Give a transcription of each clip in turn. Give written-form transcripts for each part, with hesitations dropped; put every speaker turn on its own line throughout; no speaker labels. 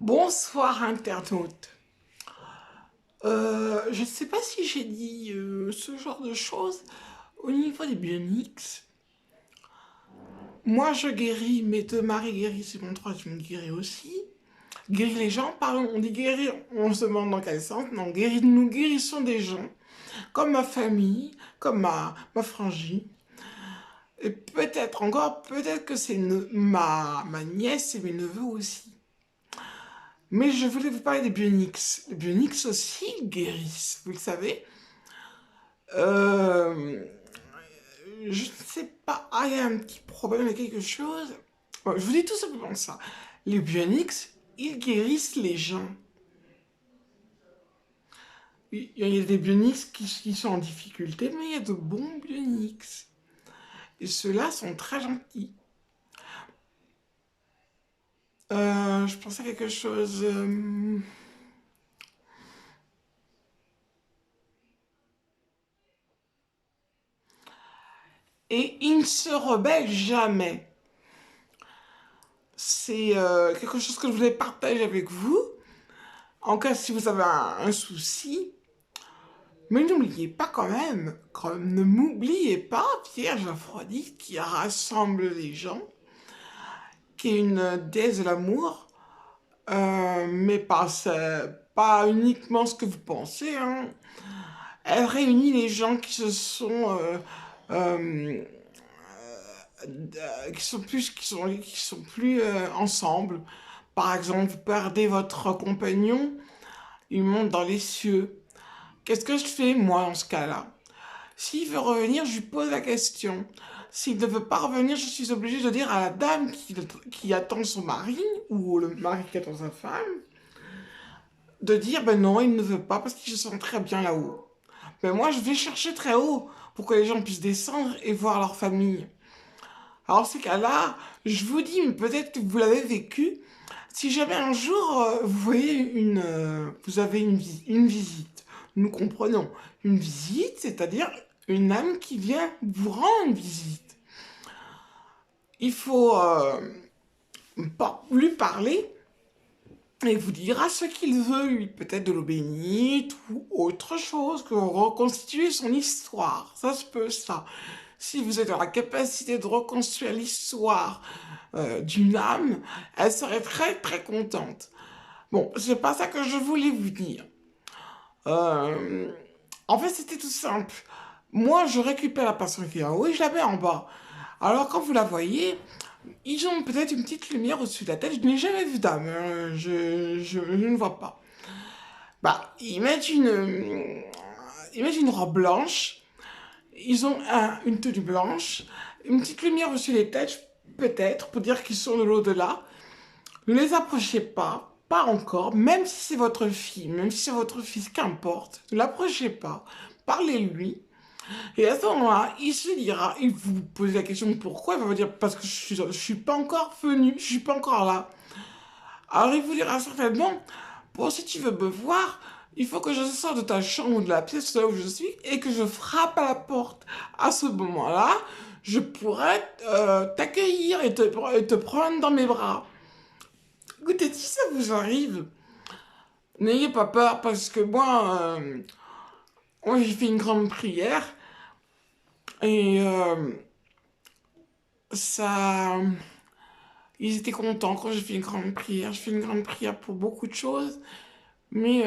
Bonsoir internaute. Je ne sais pas si j'ai dit ce genre de choses au niveau des bionics. Moi je guéris, mes deux maris guérissent et mon troisième guérit aussi. Guérir les gens, pardon, on dit guérir, on se demande dans quel sens. Non, guérir, nous guérissons des gens, comme ma famille, comme ma frangine. Et peut-être encore, peut-être que c'est ma nièce et mes neveux aussi. Mais je voulais vous parler des bionics. Les bionics aussi guérissent, vous le savez. Euh, je ne sais pas, il y a un petit problème avec quelque chose. Bon, je vous dis tout simplement ça. Les bionics, ils guérissent les gens. Il y a des bionics qui sont en difficulté, mais il y a de bons bionics. Et ceux-là sont très gentils. Je pensais à quelque chose. Et ils ne se rebellent jamais. C'est quelque chose que je voulais partager avec vous. En cas si vous avez un souci. Mais n'oubliez pas quand même, ne m'oubliez pas, Vierge Aphrodite qui rassemble les gens, qui est une déesse de l'amour, mais pas uniquement ce que vous pensez, hein. Elle réunit les gens qui se sont euh, qui sont plus ensemble. Par exemple, vous perdez votre compagnon, il monte dans les cieux. Qu'est-ce que je fais, moi, dans ce cas-là? S'il veut revenir, je lui pose la question. S'il ne veut pas revenir, je suis obligée de dire à la dame qui attend son mari, ou le mari qui attend sa femme, de dire, ben non, il ne veut pas parce qu'il se sent très bien là-haut. Mais moi, je vais chercher très haut pour que les gens puissent descendre et voir leur famille. Alors, ces cas-là, je vous dis, mais peut-être que vous l'avez vécu, si jamais un jour, vous voyez vous avez une visite, nous comprenons, une visite, c'est-à-dire une âme qui vient vous rendre visite. Il faut lui parler et vous dira ce qu'il veut, lui, peut-être de l'eau bénite ou autre chose, que reconstituer son histoire. Ça se peut, ça. Si vous êtes dans la capacité de reconstruire l'histoire d'une âme, elle serait très très contente. Bon, c'est pas ça que je voulais vous dire. Euh, En fait, c'était tout simple. Moi, je récupère la personne qui est en haut et je la mets en bas. Alors, quand vous la voyez, ils ont peut-être une petite lumière au-dessus de la tête. Je n'ai jamais vu d'âme. Je ne vois pas. Bah, ils mettent une robe blanche. Ils ont une tenue blanche. Une petite lumière au-dessus des têtes, peut-être, pour dire qu'ils sont de l'au-delà. Ne les approchez pas, pas encore, même si c'est votre fille, même si c'est votre fils, qu'importe. Ne l'approchez pas. Parlez-lui. Et à ce moment-là, il se dira, il vous pose la question pourquoi, il va vous dire parce que je suis pas encore venu, je suis pas encore là. Alors il vous dira certainement, bon si tu veux me voir, il faut que je sorte de ta chambre ou de la pièce là où je suis et que je frappe à la porte. À ce moment-là, je pourrais t'accueillir et te prendre dans mes bras. Écoutez, si ça vous arrive, n'ayez pas peur parce que moi j'ai fait une grande prière et ça, ils étaient contents quand j'ai fait une grande prière. Je fais une grande prière pour beaucoup de choses, mais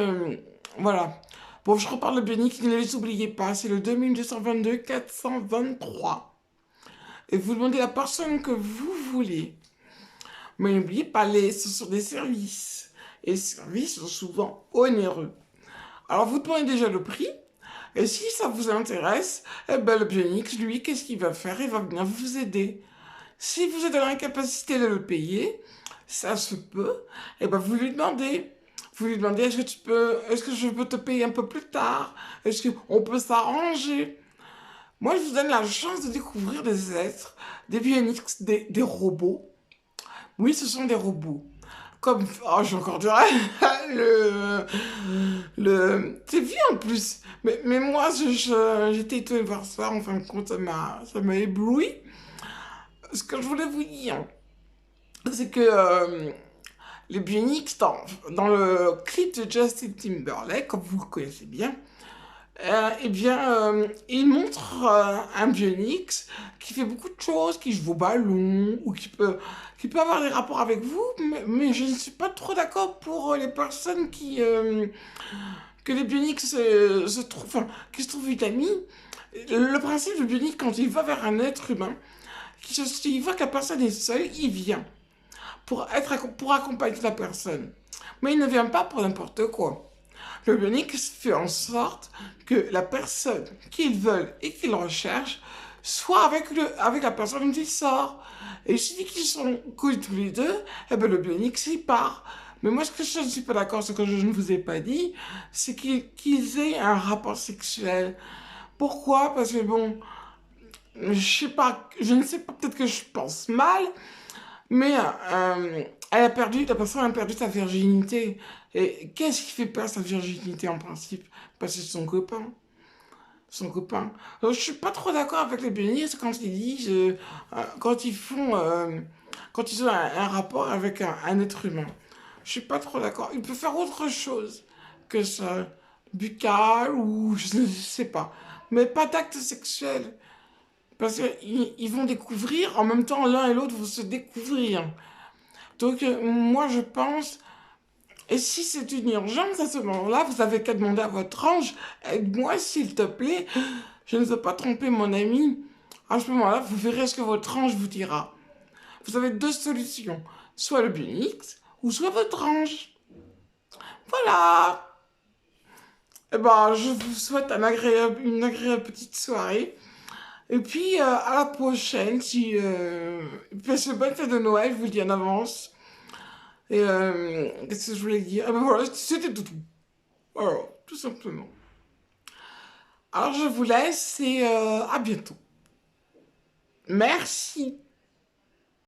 voilà. Bon, je reparle de bionique, ne les oubliez pas, c'est le 2222 423. Et vous demandez la personne que vous voulez. Mais n'oubliez pas, ce sont des services. Et les services sont souvent onéreux. Alors vous demandez déjà le prix. Et si ça vous intéresse, eh ben le Bionix, lui, qu'est-ce qu'il va faire? Il va venir vous aider. Si vous êtes dans l'incapacité de le payer, ça se peut, et ben vous lui demandez. Vous lui demandez est-ce que je peux te payer un peu plus tard? Est-ce qu'on peut s'arranger? Moi, je vous donne la chance de découvrir des êtres, des bionics, des robots. Oui, ce sont des robots. Comme, oh, j'ai encore du c'est vieux en plus. Mais moi, j'étais étonnée de voir ça. En fin de compte, ça m'a ébloui. Ce que je voulais vous dire, c'est que les Bionics, dans le clip de Justin Timberlake, comme vous le connaissez bien, eh bien, il montre un Bionix qui fait beaucoup de choses, qui joue au ballon, ou qui peut avoir des rapports avec vous, mais je ne suis pas trop d'accord pour les personnes que les Bionix qui se trouvent amis. Le principe du Bionic, quand il va vers un être humain, il voit que la personne est seule, il vient pour accompagner la personne. Mais il ne vient pas pour n'importe quoi. Le bionique fait en sorte que la personne qu'ils veulent et qu'ils recherchent soit avec la personne qui sort. Et il suffit qu'ils sont cool tous les deux, et ben le bionique s'y part. Mais moi, ce que je ne suis pas d'accord, ce que je ne vous ai pas dit, c'est qu'ils aient un rapport sexuel. Pourquoi? Parce que bon, je sais pas, je ne sais pas, peut-être que je pense mal, mais la personne a perdu sa virginité. Et qu'est-ce qui fait perdre sa virginité en principe? Parce que c'est son copain. Son copain. Alors, je suis pas trop d'accord avec les bénistes quand ils disent, quand ils font, quand ils ont un rapport avec un être humain. Je suis pas trop d'accord. Il peut faire autre chose que ça. Buccal ou je ne sais pas. Mais pas d'acte sexuel. Parce qu'ils vont découvrir, en même temps, l'un et l'autre vont se découvrir. Donc, moi, je pense, et si c'est une urgence à ce moment-là, vous avez qu'à demander à votre ange, aide-moi s'il te plaît, je ne veux pas tromper mon ami. À ce moment-là, vous verrez ce que votre ange vous dira. Vous avez deux solutions, soit le Bunix, ou soit votre ange. Voilà. Eh ben, je vous souhaite une agréable petite soirée. Et puis, à la prochaine, si... Passez une bonne fête de Noël, je vous le dis en avance. Et qu'est-ce que je voulais dire? Ah ben voilà, c'était tout. Voilà, tout simplement. Alors je vous laisse et à bientôt. Merci.